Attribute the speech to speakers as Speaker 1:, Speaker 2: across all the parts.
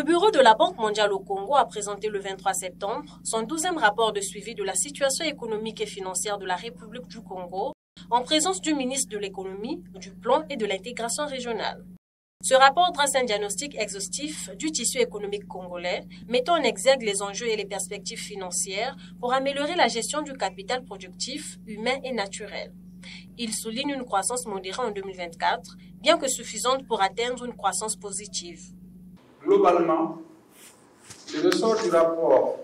Speaker 1: Le bureau de la Banque mondiale au Congo a présenté le 23 septembre son 12e rapport de suivi de la situation économique et financière de la République du Congo en présence du ministre de l'Économie, du Plan et de l'Intégration régionale. Ce rapport dresse un diagnostic exhaustif du tissu économique congolais, mettant en exergue les enjeux et les perspectives financières pour améliorer la gestion du capital productif, humain et naturel. Il souligne une croissance modérée en 2024, bien que suffisante pour atteindre une croissance positive.
Speaker 2: Globalement, le ressort du rapport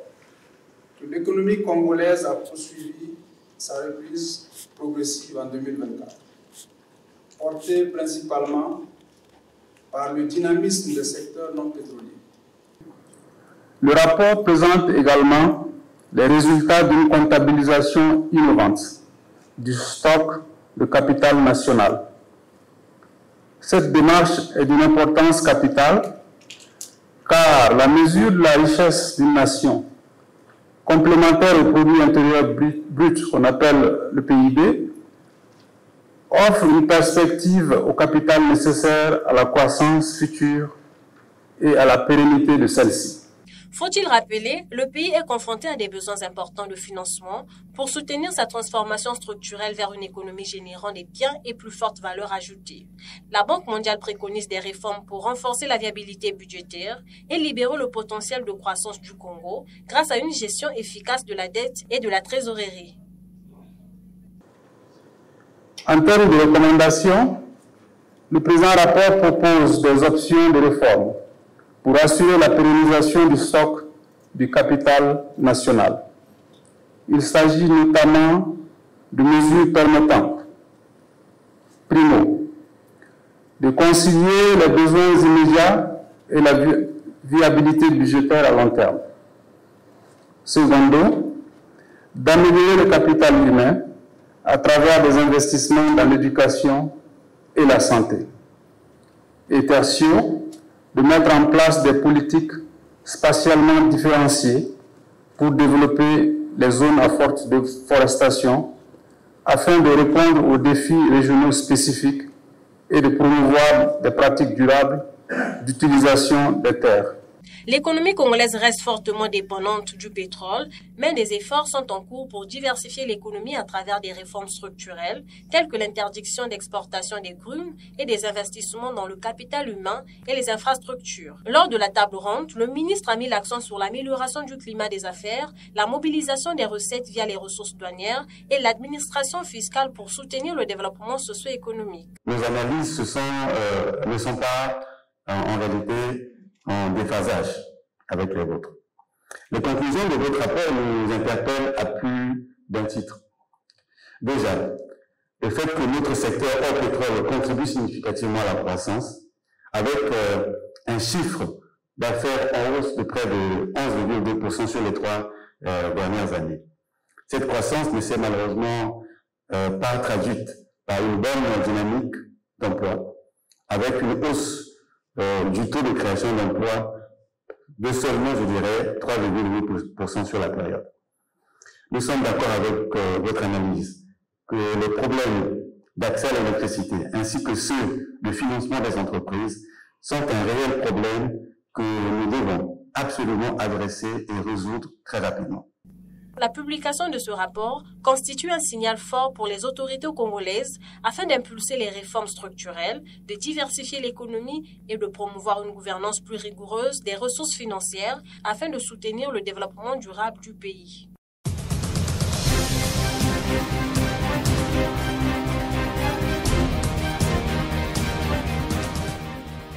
Speaker 2: que l'économie congolaise a poursuivi sa reprise progressive en 2024, portée principalement par le dynamisme des secteurs non pétroliers.
Speaker 3: Le rapport présente également les résultats d'une comptabilisation innovante du stock de capital national. Cette démarche est d'une importance capitale car la mesure de la richesse d'une nation, complémentaire au produit intérieur brut qu'on appelle le PIB, offre une perspective au capital nécessaire à la croissance future et à la pérennité de celle-ci.
Speaker 1: Faut-il rappeler, le pays est confronté à des besoins importants de financement pour soutenir sa transformation structurelle vers une économie générant des biens et plus forte valeur ajoutée. La Banque mondiale préconise des réformes pour renforcer la viabilité budgétaire et libérer le potentiel de croissance du Congo grâce à une gestion efficace de la dette et de la trésorerie.
Speaker 3: En termes de recommandations, le présent rapport propose des options de réforme pour assurer la pérennisation du stock du capital national. Il s'agit notamment de mesures permettant, primo, de concilier les besoins immédiats et la viabilité budgétaire à long terme. Secondo, d'améliorer le capital humain à travers des investissements dans l'éducation et la santé. Et tertio, de mettre en place des politiques spatialement différenciées pour développer les zones à forte déforestation afin de répondre aux défis régionaux spécifiques et de promouvoir des pratiques durables d'utilisation des terres.
Speaker 1: L'économie congolaise reste fortement dépendante du pétrole, mais des efforts sont en cours pour diversifier l'économie à travers des réformes structurelles, telles que l'interdiction d'exportation des grumes et des investissements dans le capital humain et les infrastructures. Lors de la table ronde, le ministre a mis l'accent sur l'amélioration du climat des affaires, la mobilisation des recettes via les ressources douanières et l'administration fiscale pour soutenir le développement socio-économique.
Speaker 3: Nos analyses ne sont pas en réalité en déphasage avec les vôtres. Les conclusions de votre rapport nous interpellent à plus d'un titre. Déjà, le fait que notre secteur hors pétrole contribue significativement à la croissance, avec un chiffre d'affaires en hausse de près de 11,2% sur les 3 dernières années. Cette croissance ne s'est malheureusement pas traduite par une bonne dynamique d'emploi, avec une hausse du taux de création d'emplois de seulement, je dirais, 3,8% sur la période. Nous sommes d'accord avec votre analyse que les problèmes d'accès à l'électricité ainsi que ceux de financement des entreprises sont un réel problème que nous devons absolument adresser et résoudre très rapidement.
Speaker 1: La publication de ce rapport constitue un signal fort pour les autorités congolaises afin d'impulser les réformes structurelles, de diversifier l'économie et de promouvoir une gouvernance plus rigoureuse des ressources financières afin de soutenir le développement durable du pays.